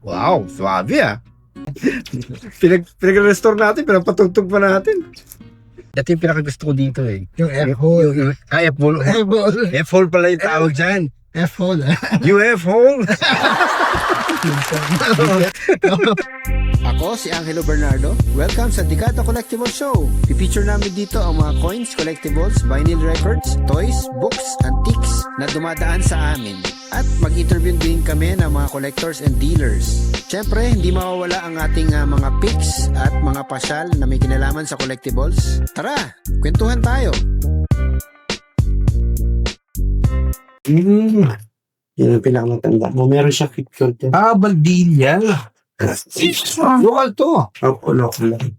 Wow, swabe ah. Pinag-restore natin, pinapatugtog pa natin. Dati yung pinakagusto ko dito eh. Yung F-hole. F-hole. F-hole. F-hole pala yung tawag dyan. F-hole. Yung F-hole. Ako si Angelo Bernardo. Welcome sa Dekada Collectible Show. I-feature namin dito ang mga coins, collectibles, vinyl records, toys, books, antiques na dumadaan sa amin. At mag-interview din kami ng mga collectors and dealers. Siyempre, hindi mawawala ang ating mga picks at mga pasyal na may kinalaman sa collectibles. Tara, kwentuhan tayo. Yun ang pinakamatanda mo. Meron siya picture din. Baldilla. Lokal to. Opo, local lang.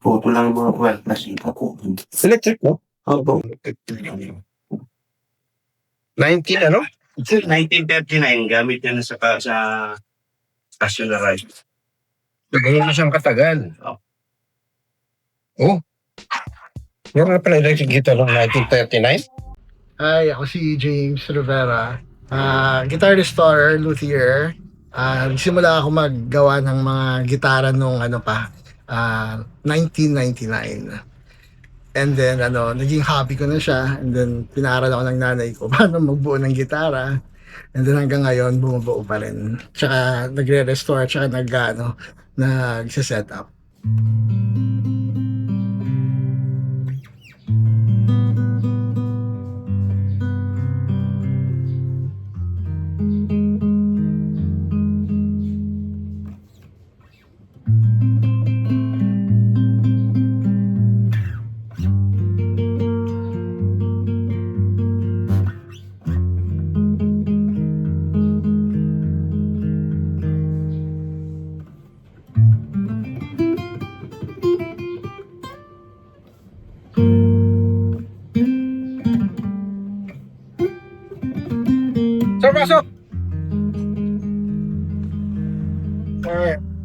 Photo lang mga well, nasita ko. Electric no? Opo. 19 ano? 1939, gamit yan sa stationarized. Ganyan na siyang katagal. Oh. Meron na pala electric guitar noong 1939? Hi, ako si James Rivera. Guitar restorer, luthier. Nagsimula ako maggawa ng mga gitara nung 1999. And then, naging hobby ko na siya. And then, pinaral ako ng nanay ko paano magbuo ng gitara. And then, hanggang ngayon, bumubuo pa rin. Tsaka, nagre-restore, tsaka nag-set up. Sir, pasok!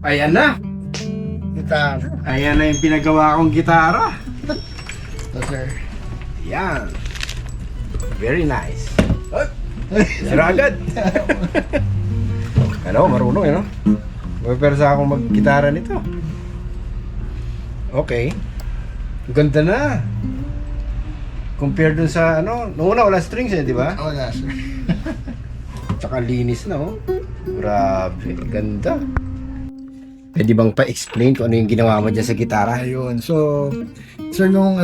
Ayan na. Guitar. Ayan na yung pinagawa kong gitara. So, sir. Yan. Very nice. Sira agad. Ano, marunong yun, no? May persa akong mag-gitara nito. Okay. Ganda na. Compared dun sa, noong una wala strings eh, di ba? Wala, sir. Tsaka linis na, oh. Grabe, ganda. Pwede bang pa-explain kung ano yung ginawa mo dyan sa gitara? Ayun. So, sir, nung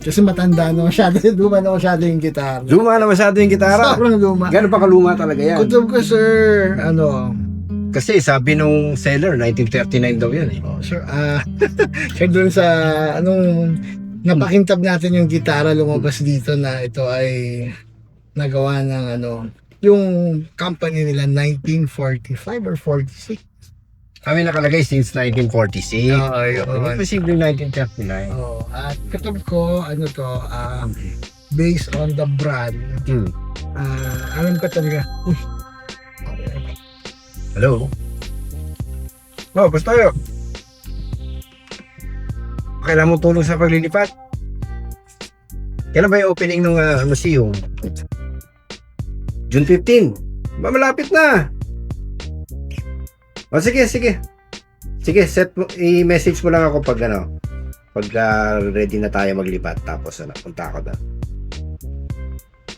kasi matanda na masyado, luma na masyado yung gitara. Luma na masyado yung gitara. Sobrang luma. Gano'n pa kaluma talaga yan? Kutob ko, sir, Kasi sabi nung seller, 1939 daw yan eh. sir, sir, dun sa, napakintab natin yung gitara, lumabas dito na ito ay nagawa ng yung company nila 1945 or 46. Kami nakalagay since 1946. Oo, yun. Posibleng 1939. Oh, at kutob ko, based on the brand, alam ko talaga, Hello? Oh, basta tayo. Kailangan mo tulong sa paglilipat? Kailan ba yung opening ng museum? June 15. Malapit na. O sige. Sige, i-message mo lang ako pag ready na tayo maglipat. Tapos punta ako doon.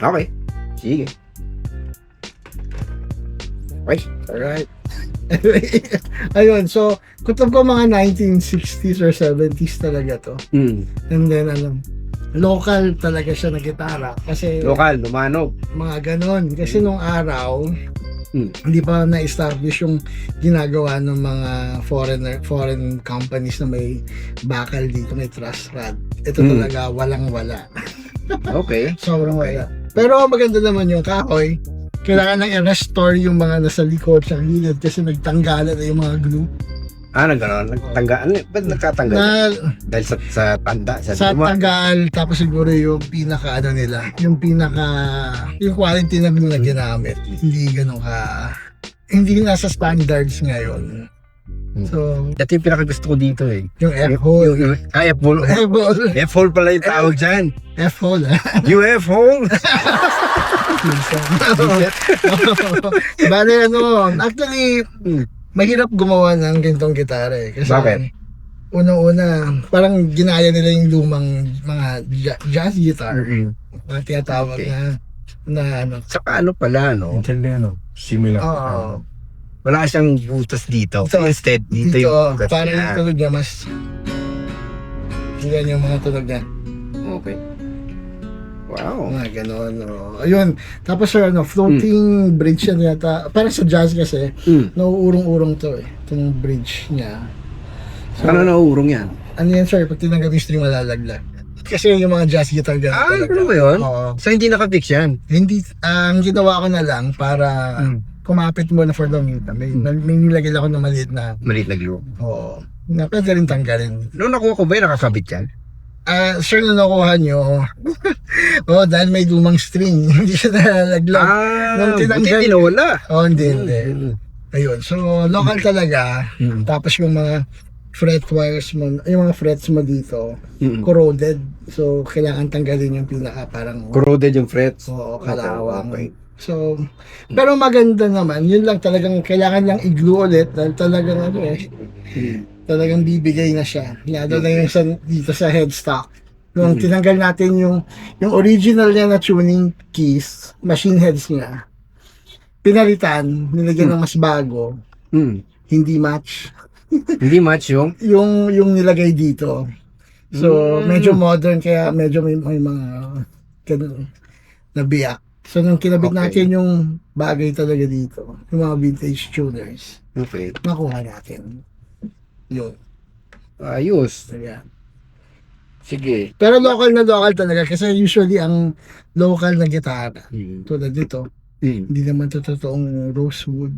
Okay. Sige. Okay. alright. Ayun, so, kutob ko mga 1960s or 70s talaga to. And then, local talaga siya na gitara. Kasi, Lokal, lumanog. mga ganon. Kasi nung araw, hindi pa na-establish yung ginagawa ng mga foreign companies na may bakal dito, may truss rod. Ito talaga walang-wala. Okay. Sobrang wala. Pero maganda naman yung kahoy. Kailangan nang i-restore yung mga nasa likod sa gilid kasi nagtanggalan na yung mga glue. Nagtanggal. Ba't nagkatanggal? Dahil sa tanda, Sa tagal, tapos siguro yung pinaka nila, yung quality na glue na ginamit, hindi nasa standards ngayon. So, Dati yung pinakagusto ko dito eh. yung F-hole. F-hole. F-hole. F-hole pala yung tawag dyan. F-hole. Yung F-hole. minsan. Bale, actually, mahirap gumawa ng ganitong gitara eh. Kasi, Bakit? unang-una, parang ginaya nila yung lumang mga jazz guitar. Mga tinatawag Okay. na ano. Saka ano pala, no? Italiano. Similar. Oo. Wala siyang butas dito. Ito, Instead, dito Dito, yung butas parang niya. yung tunog niya mas... Yan yung mga tunog niya. Okay. Wow. Mga ganon. Ayun. Tapos sir, floating bridge yan yata. Parang sa jazz kasi, nauurong-urong to eh. Itong bridge niya. So, Ano nauurong yan? ano yan sir, pag tinanggap yung string malalaglag. Kasi yung mga jazz guitar ganun Ah, talaga. ano ba yun? Oo. So, hindi nakafix yan? Hindi, ang ginawa ko na lang para kumapit mo na for the meantime. May nilagay ako na maliit na, Maliit na glue. oo, na pwede rin tanggalin. Noong nakuha ko ba yun, nakakabit yan? Sir, na nakuha nyo, dahil may lumang string, hindi siya nalalaglag. Nung buti tinanggal- tinawala. Hindi. Ayun, so local talaga. Tapos yung mga fret wires mo, yung mga frets mo dito, corroded. So, kailangan tanggalin yung pinaka parang Corroded yung frets. kalawang. Okay. So, pero maganda naman, yun lang talagang kailangan lang i-glue ulit dahil talagang talagang bibigay na siya. Lalo na yung dito sa headstock. Nung tinanggal natin yung original niya na tuning keys, machine heads niya, pinalitan, nilagyan ng mas bago, hindi match Hindi match yung... yung nilagay dito. So, medyo modern kaya medyo may mga ganun na biyak. So, nung kinabit Okay. natin yung bagay talaga dito, yung mga vintage tuners, Okay. nakuha natin. Yun. Ayos. Ayan. Sige. Pero local na local talaga kasi usually ang local na gitara, tulad dito, hindi naman to totoong rosewood.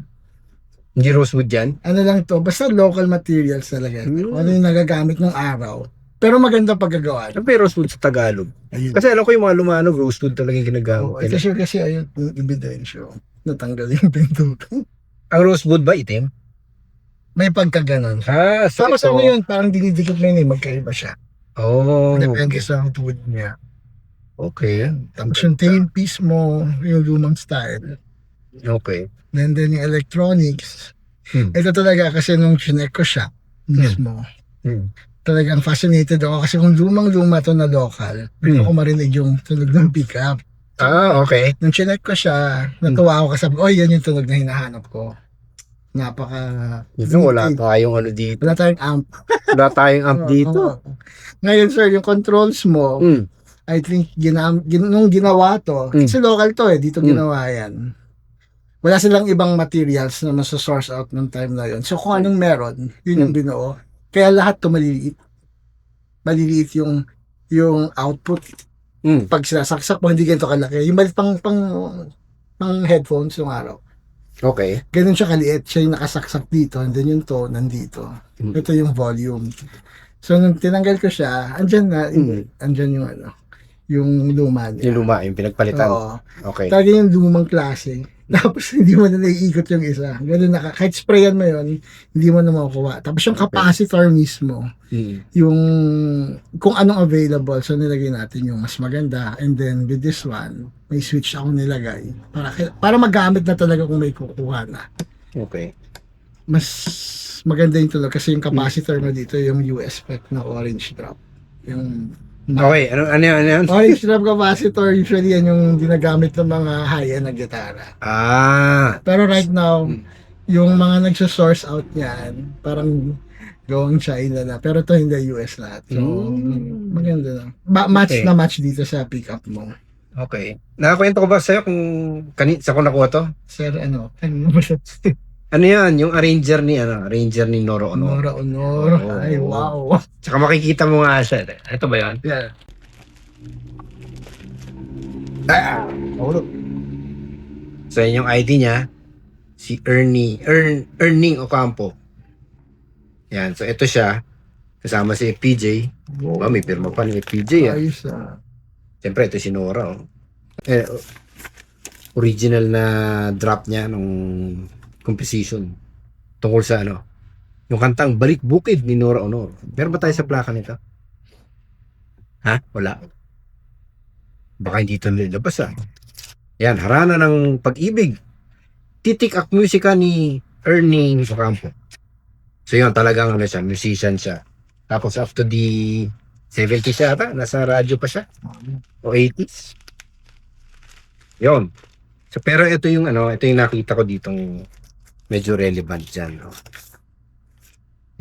Hindi rosewood yan? Ano lang to, basta local materials talaga. Kung ano yung nagagamit ng araw. Pero maganda paggagawa. Ano ba yung rosewood sa Tagalog? Ayun. Kasi alam ko yung mga lumanog, rosewood talaga yung ginagamit. Kasi ayun, yung ebidensyo. Natanggal yung pintura. Ang rosewood ba itim? May pagkaganon. So Tapos ano yun, parang dinidikit mo yun magkaiba siya. Oh, Depende okay. sa wood niya. Okay. Tapos yung tailpiece mo, yung lumang style. Okay. And then yung electronics. Ito talaga kasi nung chinek ko siya mismo. Talagang fascinated ako kasi kung lumang-luma to na local, gusto ko marinig yung tunog ng pickup. Okay. Nung chinek ko siya, natuwa ako kasi sabi ko, yan yung tunog na hinahanap ko. Napaka... Dito wala tayong ano dito. Wala tayong amp. Wala tayong amp dito. Oo. Ngayon sir, yung controls mo, I think nung ginawa to, kasi local to dito ginawa yan. Wala silang ibang materials na masasource out ng time na yun. So kung anong meron, yun yung binuo. Kaya lahat to maliliit. Maliliit yung output. Pag sinasaksak mo, hindi ganito kalaki. Yung maliit pang headphones yung araw. Okay. Ganun siya kaliit. Siya yung nakasaksak dito, and then yung tone nandito. Ito yung volume. So nung tinanggal ko siya, andyan yung yung luma niya. Yung luma, yung pinagpalitan. Oo. Okay. Talaga yung lumang klase. Tapos hindi mo na naiikot yung isa. Ganun kahit sprayan mo yun, hindi mo na makukuha. Tapos yung capacitor mismo, yung kung anong available, so nilagay natin yung mas maganda. And then with this one, may switch ako nilagay. Para magamit na talaga kung may kukuha na. Okay. Mas maganda yung tulog kasi yung capacitor mo dito, yung US spec na orange drop. Yung Okay, ano yan? orange drop capacitor, usually yan yung ginagamit ng mga high-end na gitara. Pero right now, yung mga nagsa-source out niyan, parang gawang China na. Pero to hindi US lahat. So, maganda na. Match Okay. na match dito sa pickup mo. Okay. Nakakwento ko ba sa'yo kung sa ko nakuha to? Sir, ano ba siya? Ano yan? Yung arranger ni Noro Ono. Honor, honor. Oo. Ay, wow. Tsaka makikita mo nga siya. Ito ba yan? Yeah. So, yan yung ID niya. Si Erning Ocampo. Yan. So, ito siya. Kasama si PJ. Wow. May pirma pa ni PJ. Ayos ah. Siyempre, ito si Nora. Original na drop niya nung composition. Tungkol sa yung kantang Balik Bukid ni Nora Honor. Meron ba tayo sa plaka nito? Ha? Wala. Baka hindi ito nilabas Yan, Harana ng Pag-ibig. Titik ak musika ni Ernie Ocampo. So yun, talagang ano siya, musician siya. Tapos after the 70s yata, nasa radyo pa siya. O 80s. Yun. So, pero ito yung nakita ko ditong medyo relevant dyan. No?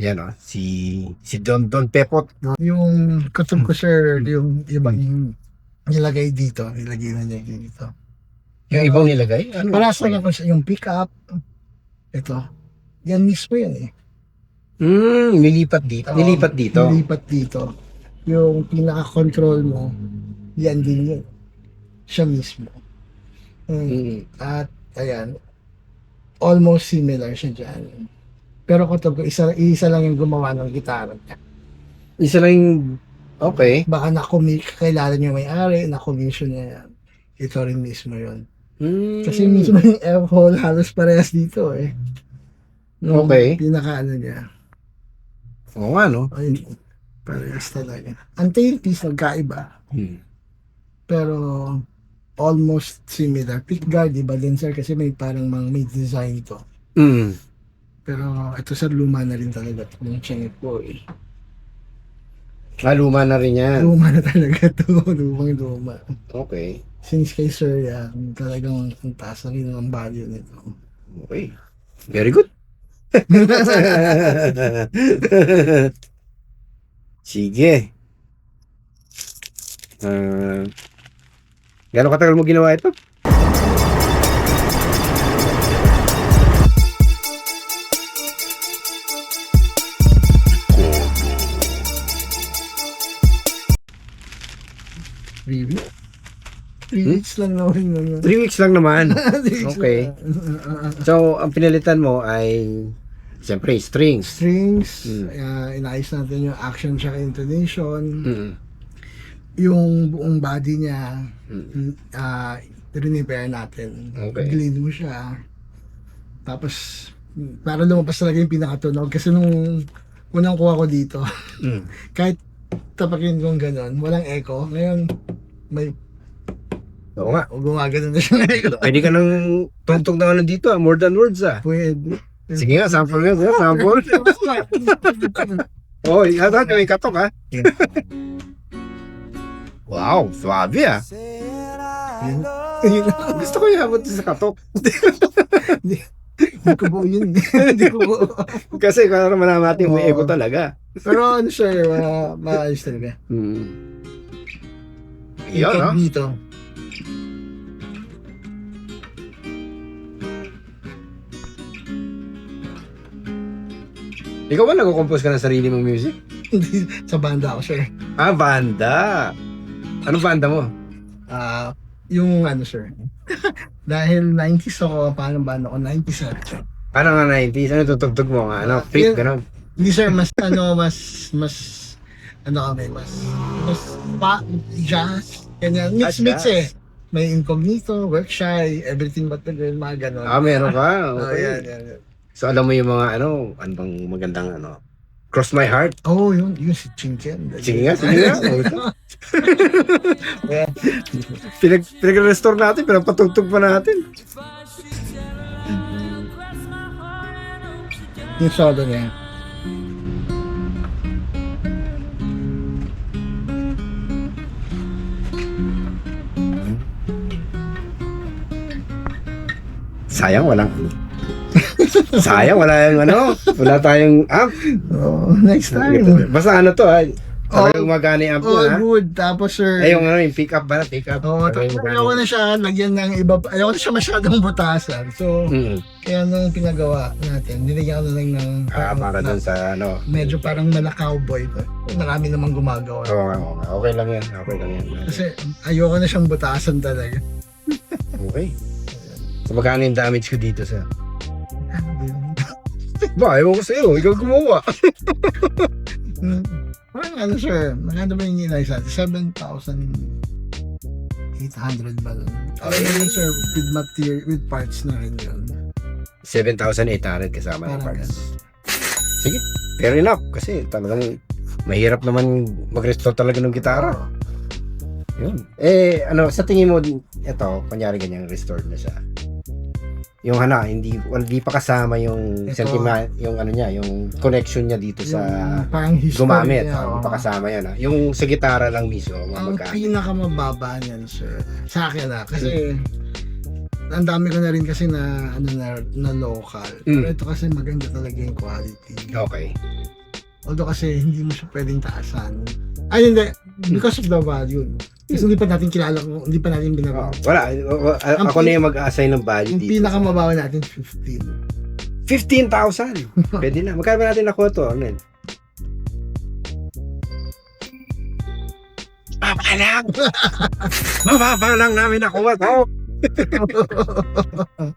Yan si Don Pepot. Yung kutub ko, sir, yung ibang nilagay na niya dito. Yung ibang nilagay? Ano? Parasa lang ko yung pick up. Ito. Yan mismo yan eh. Nilipat dito. Nilipat dito. Yung pinaka-control mo, yan din yun. Siya mismo. At, ayan, almost similar siya dyan. Pero kutub ko, isa lang yung gumawa ng gitara niya. Isa lang yung... Okay. Baka kakilala niyo may-ari, na-commission niya yan. Ito rin mismo yun. Kasi mismo yung F-hole halos parehas dito eh. Okay. Pinaka niya. Oo nga, no? Ay, parehas talaga. Ang tailpiece nagkaiba. Pero almost similar. Pickguard, iba din sir kasi may parang may design to. Pero ito sir, luma na rin talaga. Yung chingit ko eh. Luma na rin yan. Luma na talaga to. Lumang-luma. Okay. Since kay sir yan, talagang ang taas na rin ang value nito. Okay. Very good. Sige. Gano'ng katagal mo ginawa ito? Really? 3 weeks lang naman yun. 3 weeks lang naman. 3 weeks Okay. lang. So, ang pinalitan mo ay siyempre strings. Strings, inayos natin yung action tsaka intonation. Mm. Yung buong body niya, repair natin. Okay. Glue siya. Tapos, para lumabas talaga yung pinakatunog. Kasi nung unang kuha ko dito, kahit tapakin kong gano'n, walang echo. Ngayon, may Oo nga. gumagano na siya ng echo. Pwede ka nang tungtong na dito, more than words Pwede. Sige nga, sample nga. Sample. Oh, yata may katok ha. Wow, swabe ah. Gusto ko yung habot sa katok. Hindi ko buo yun. Hindi ko buo. Kasi kung naman natin may echo talaga. Pero ano siya, maayos talaga. Yun, no? Dito. Ikaw ba nag-compose ka ng sarili mong music? Sa banda ako, sir. Ah, banda. Anong banda mo? Yung ano, sir. Dahil 90s ako, paano banda ko? 90s na. Ano nga 90s? Ano tutugtog mo nga? Ano? Freak, gano'n? Hindi, sir. Mas jazz. Ganyan. Mix Jazz. eh. May Incognito, Workshy, Everything But the Girl, mga gano'n. Ah, meron ka? Okay. Yan. So, alam mo yung mga ano bang magandang Cross My Heart? Oh, yun si Chinken. Sige nga. Pinag-restore natin, pinapatugtog pa natin. Yung solo niya. Sayang, wala tayong amp. Oh, next time. Basta to ha. Talagang gumagana yung amp mo ha. Good. Tapos, sir. Yung pick up ba na? Pick up. Oo, ayoko na siya lagyan ng iba. Ayoko na siya masyadong butasan. So, kaya nung pinagawa natin, nilagyan ko na lang ng para dun sa medyo parang mala cowboy. Marami namang gumagawa. Oo, okay lang yan. Kasi ayoko na siyang butasan talaga. Okay. So, magkano yung damage ko dito sa... Ba, ewan ko sa'yo. Ikaw gumawa. Parang ano, sir, maganda ba yung inayos natin? 7,800 ba doon? Okay yun, sir, with material, with parts na rin yun. 7,800 kasama ng Parang parts. Sige, fair enough. Kasi talagang mahirap naman mag-restore talaga ng gitara. Yun. Sa tingin mo, ito, kunyari ganyang restored na siya. Yung hindi pa kasama yung Ito. sentiment, yung yung connection niya dito sa Yung parang history gumamit. niya, Hindi oo. pa kasama yan. Yung sa gitara lang mismo, Ang magkano. pinakamababa niyan, sir. Sa akin kasi ang dami ko na rin kasi na local. Pero ito kasi maganda talaga yung quality. Okay. Although kasi hindi mo siya pwedeng taasan. Ay, hindi. Because of the value. Kasi hindi pa natin kilala kung hindi pa natin binaba. Wala. Ako na yung mag-assign ng value Yung dito. pinakamababa natin, 15. 15,000. Pwede na. Magkano ba natin nakuha to? Ano yun? Mababa lang! Mababa lang namin nakuha to.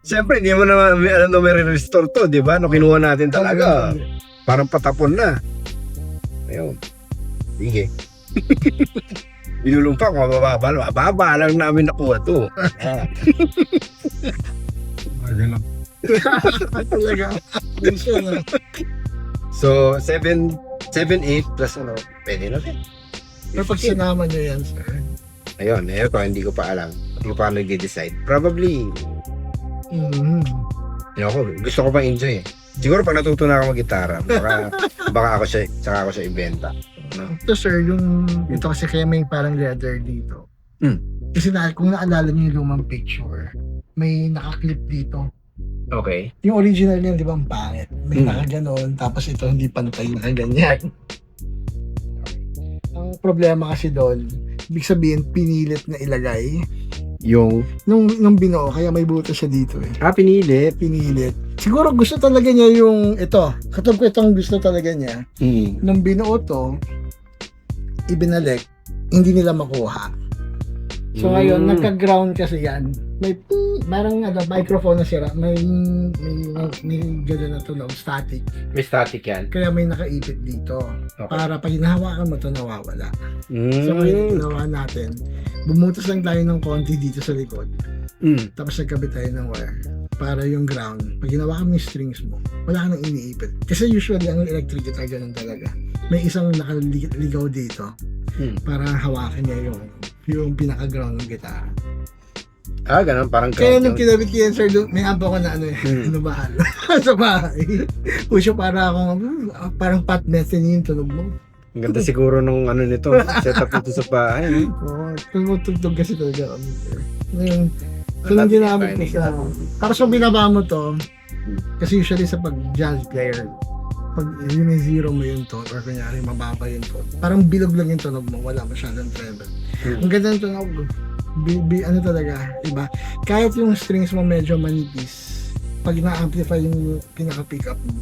Siyempre, hindi mo naman alam na may restore to, di ba? No, kinuha natin talaga. Parang patapon na. Ayun. Sige. Binulong pa kung mababa lang namin nakuha to. Ganun. Talaga. Minsan, So, 7, 8 plus pwede na rin. pero pag sinama nyo yan, sir. Ayun, ito, hindi ko pa alam. Hindi ko pa nag-decide. Probably, gusto ko pa enjoy eh. Siguro pag natuto na ako mag-gitara, baka saka ako siya ibenta. No? Ito, sir, ito kasi kaya may parang leather dito. Hmm. Kasi kung naalala niyo yung lumang picture, may nakaklip dito. Okay. Yung original niya, di ba, ang pangit. May Hmm. nakaganon, tapos ito hindi pantay, nakaganyan. Ang problema kasi doon, ibig sabihin, pinilit na ilagay. Yung, Nung binuo, kaya may butas siya dito eh. pinilit. Pinilit. Siguro gusto talaga niya yung ito. Katabi ko itong gusto talaga niya. Nung binuo to, ibinalik, hindi nila makuha. So ngayon, nagka-ground kasi yan. May parang microphone na sira. May gano'n na tunog, static. May static yan. Kaya may nakaipit dito. Okay. Para pag hinahawakan mo to nawawala. So ngayon, ginawa natin. Bumutas lang tayo ng konti dito sa likod. Tapos nagkabit tayo ng wire. Para yung ground, pag hinawakan mo yung strings mo, wala ka nang iniipit. Kasi usually, ang electric guitar, ganun talaga. May isang nakaligaw dito para hawakan niya yung pinaka-ground ng gitara. Ganun, parang Kaya ground nung yun. kinabit ko yan, sir, may ampo ko na inubahan sa bahay. Puso para akong, parang pot method yung tunog mo. Ang ganda siguro nung nito, setup nito sa bahay. Oo, tumutugtog kasi talaga kami, sir. Ngayon, ito lang ginamit ko sa, tapos kung binaba mo to, kasi usually sa pag-jazz player, pag yun yung zero mo yung tone, or kunyari mababa yung tone, parang bilog lang yung tunog mo, wala masyadong treble. Ang ganda ng tunog, ano talaga, iba. Kahit yung strings mo medyo manipis, pag na-amplify yung pinaka-pickup mo,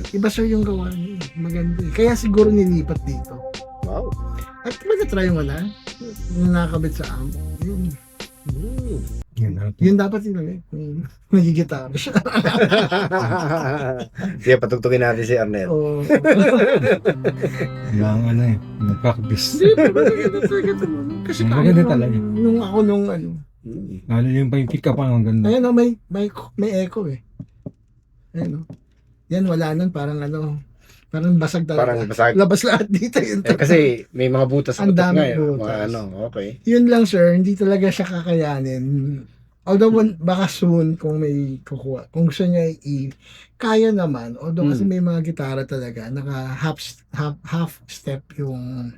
iba sir yung gawa niya. Maganda. Kaya siguro nilipat dito. Wow. At mag-try mo na, yung nakakabit sa amp. Yun dapat yun nagigitara siya. Sige, patugtugin natin si Arnel. Oo. Yung mag-practice. Hindi, pero maganda talaga ito. Kasi Maganda kahit talaga. nung ako nung Lalo yung pa yung pick-up ang ganda. ayun may echo eh. Ayun yan wala nun, parang parang basag talaga. Parang basag. Labas lahat dito yun. Kasi may mga butas Ang nga daming eh. butas. Mga okay. Yun lang sir, hindi talaga siya kakayanin. Although baka soon kung may kukuha, kung gusto niya kaya naman. Although kasi may mga gitara talaga naka half step yung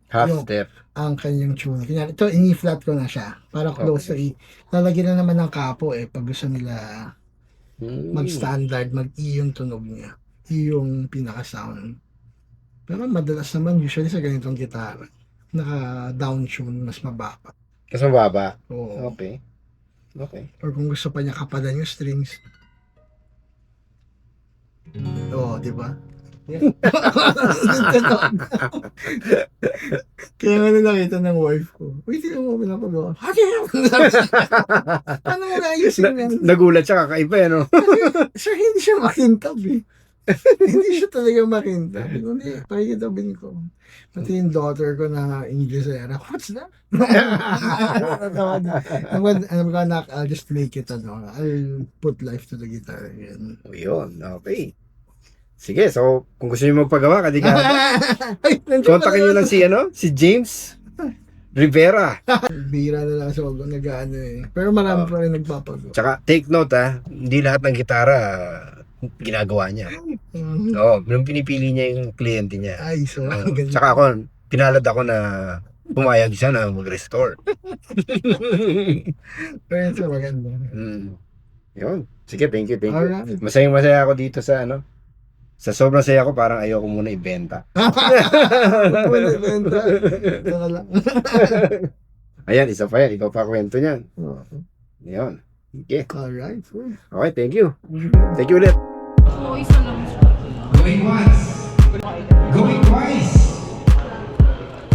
Half Yung- step. ang kanyang tune. Kanya ito ini-flat ko na siya para close to E. Lalagyan na naman ng kapo pag gusto nila mag-standard, mag-E yung tunog niya. E yung pinaka-sound. Pero madalas naman usually sa ganitong gitara naka-down tune mas mababa. Kasi mababa. Oo. Okay. Okay. Or kung gusto pa niya kapalan yung strings. Oo, di ba? Kaya nga nakita ng wife ko. Wait, hindi mo pinapagawa. Ano mo naayusin yan? Nagulat siya, kakaiba no? Siya hindi siya makintab eh. Hindi siya talaga makintab. Hindi, pakikitabin ko. Pati yung daughter ko na English era. What's that? I'm gonna, I'll just make it, I'll put life to the guitar again. O yun, okay. Sige, so kung gusto niyo magpagawa, Ay, nandiyan kontakin niyo lang si James. Rivera. Bira na lang sa nag-ano eh. Pero marami pa rin nagpapago. Tsaka take note hindi lahat ng gitara ginagawa niya. Oo, nung pinipili niya yung kliyente niya. Ay, so, Oo. Tsaka ako, pinalad ako na pumayag siya na mag-restore. Pero yun sa maganda. Yun. Sige, thank you. Alright. Masaya ako dito sa ano. Sa sobrang saya ko, parang ayoko muna ibenta. Wala benta. Saka lang. Ayan, isa pa yan. Ikaw pa kwento niyan. Oh, Yun. Okay. alright. Okay, thank you. Thank you ulit. Going once. Going twice.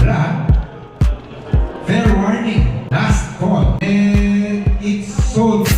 Wala. Fair warning. Last call. And it's sold.